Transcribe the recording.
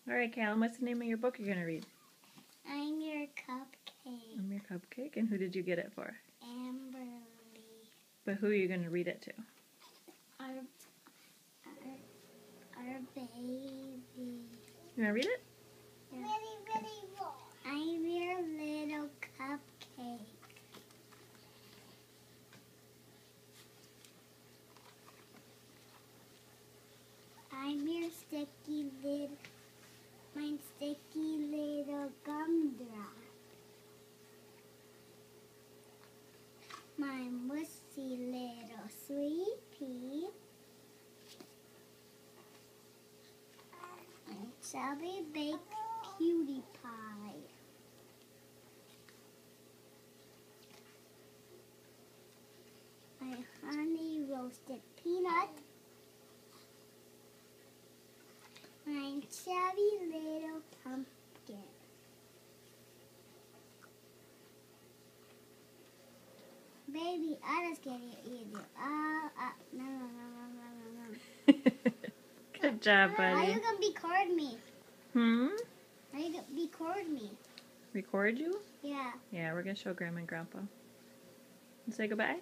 All right, Callum, what's the name of your book you're going to read? I'm Your Cupcake. I'm Your Cupcake. And who did you get it for? Amberly. But who are you going to read it to? Our baby. You want to read it? Yeah. I'm your little cupcake. I'm your sticky little gumdrop. My musty little sweet pea. And chubby baked cutie pie. My honey roasted peanut. My chubby little pumpkin. Baby, I just can't eat you. No. Good job, How buddy. you gonna record me? Hmm? How you gonna record me? Record you? Yeah. Yeah, we're going to show Grandma and Grandpa. And say goodbye?